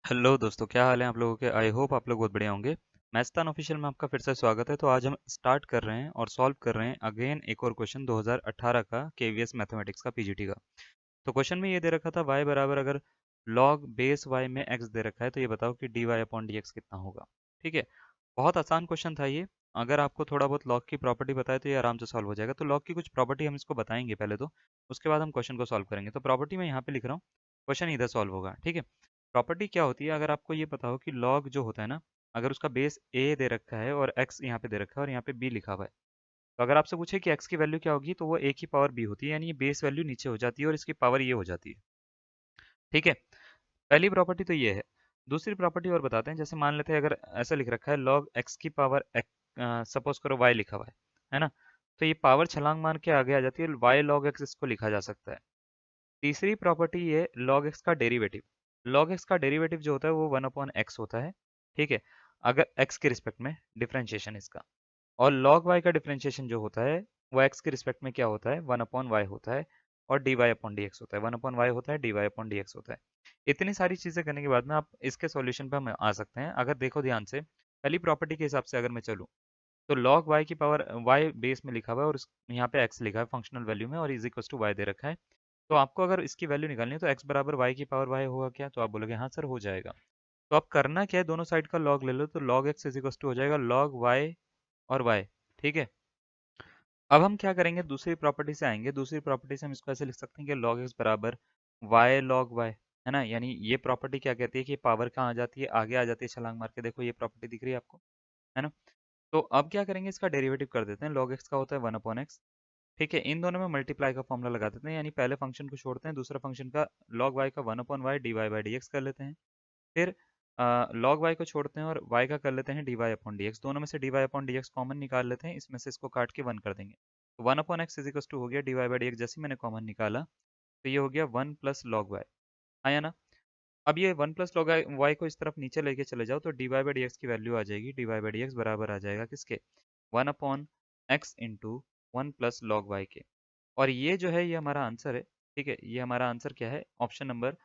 Hello दोस्तों, क्या हाल है आप लोगों के। आई होप आप लोग बहुत बढ़िया होंगे। मैथस्तान ऑफिशियल में आपका फिर से स्वागत है। तो आज हम स्टार्ट कर रहे हैं और सॉल्व कर रहे हैं अगेन एक और क्वेश्चन 2018 का केवीएस मैथमेटिक्स का पीजीटी का। तो क्वेश्चन में ये दे रखा था y बराबर अगर log बेस y में x दे रखा है तो ये बताओ कि dy अपॉन dx कितना होगा। ठीक है, बहुत आसान क्वेश्चन था ये। अगर आपको थोड़ा बहुत लॉग की प्रॉपर्टी बताए तो ये आराम से सॉल्व हो जाएगा। तो लॉग की कुछ प्रॉपर्टी हम इसको बताएंगे पहले, तो उसके बाद हम क्वेश्चन को सॉल्व करेंगे। तो प्रॉपर्टी मैं यहाँ पे लिख रहा हूँ, क्वेश्चन इधर सॉल्व होगा। ठीक है, प्रॉपर्टी क्या होती है, अगर आपको ये पता हो कि लॉग जो होता है ना, अगर उसका बेस a दे रखा है और x यहाँ पे दे रखा है और यहाँ पे b लिखा हुआ है, तो अगर आपसे पूछे कि x की वैल्यू क्या होगी तो वो a की पावर b होती है, यानी ये बेस वैल्यू नीचे हो जाती है और इसकी पावर ये हो जाती है। ठीक है, पहली प्रॉपर्टी तो ये है। दूसरी प्रॉपर्टी और बताते हैं, जैसे मान लेते हैं अगर ऐसा लिख रखा है लॉग x की पावर सपोज करो y लिखा हुआ है ना, तो ये पावर छलांग मार के आगे आ जाती है, y log x इसको लिखा जा सकता है। तीसरी प्रॉपर्टी ये log x का डेरिवेटिव। log x का डेरिवेटिव जो होता है वो 1/x होता है। ठीक है, अगर x के रिस्पेक्ट में डिफरेंशिएशन इसका। और log y का डिफरेंशिएशन जो होता है वो x के रिस्पेक्ट में क्या होता है, 1/y होता है। और dy अपॉन dx होता है, 1/y होता है, dy अपॉन dx होता है। इतनी सारी चीजें करने के बाद में आप इसके सॉल्यूशन पे हम आ सकते हैं। अगर देखो ध्यान से, पहली प्रॉपर्टी के हिसाब से अगर मैं चलूँ तो log y की पावर y बेस में लिखा हुआ है और यहाँ पे x लिखा है फंक्शनल वैल्यू में और इज इक्वल टू y दे रखा है। तो आपको अगर इसकी वैल्यू निकालनी है तो x बराबर y की पावर y होगा क्या, तो आप बोलोगे हाँ सर हो जाएगा। तो आप करना क्या है, दोनों साइड का log ले लो, तो log x is equal to हो जाएगा log y और y। ठीक है, अब हम क्या करेंगे, दूसरी प्रॉपर्टी से आएंगे। दूसरी प्रॉपर्टी से हम इसको ऐसे लिख सकते हैं कि log x बराबर y log y, है ना। यानी ये प्रॉपर्टी क्या कहती है कि पावर कहाँ आ जाती है, आगे आ जाती है छलांग मार के। देखो ये प्रॉपर्टी दिख रही है आपको, है ना। तो अब क्या करेंगे, इसका डेरिवेटिव कर देते हैं। log x का होता है 1/x। ठीक है, इन दोनों में मल्टीप्लाई का फॉर्मूला लगा देते हैं, यानी पहले फंक्शन को छोड़ते हैं, दूसरा फंक्शन का log y का 1/y dy बाई dx कर लेते हैं। फिर log y को छोड़ते हैं और y का कर लेते हैं dy अपॉन dx। दोनों में से dy अपॉन dx कॉमन निकाल लेते हैं, इसमें से इसको काट के 1 कर देंगे। तो 1/x इज इक्वल टू हो गया dy बाई dx। जैसे मैंने कॉमन निकाला तो ये हो गया 1 प्लस लॉग वाई, आया ना। अब ये 1 प्लस लॉग वाई को इस तरफ नीचे लेके चले जाओ तो dy बाई dx की वैल्यू आ जाएगी। dy बाई dx बराबर आ जाएगा किसके, 1 upon x into 1 plus log y के। और ये जो है ये हमारा आंसर है। ठीक है, ये हमारा आंसर क्या है, ऑप्शन नंबर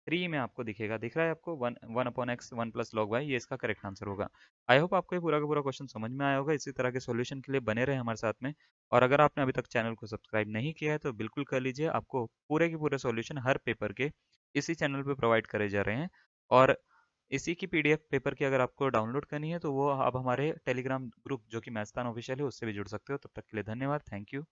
3 में आपको दिखेगा, दिख रहा है आपको, 1/x 1 प्लस लॉग वाई, ये इसका करेक्ट आंसर होगा। आई होप आपको ये पूरा का पूरा क्वेश्चन समझ में आया होगा। इसी तरह के सॉल्यूशन के लिए बने रहे हमारे साथ में। और अगर आपने अभी तक चैनल को सब्सक्राइब नहीं किया है तो बिल्कुल कर लीजिए। आपको पूरे के पूरे सॉल्यूशन हर पेपर के इसी चैनल पे प्रोवाइड करे जा रहे हैं। और इसी की पीडीएफ पेपर की अगर आपको डाउनलोड करनी है तो वो आप हमारे टेलीग्राम ग्रुप जो कि मैथस्तान ऑफिशियल है उससे भी जुड़ सकते हो। तब तक के लिए धन्यवाद, थैंक यू।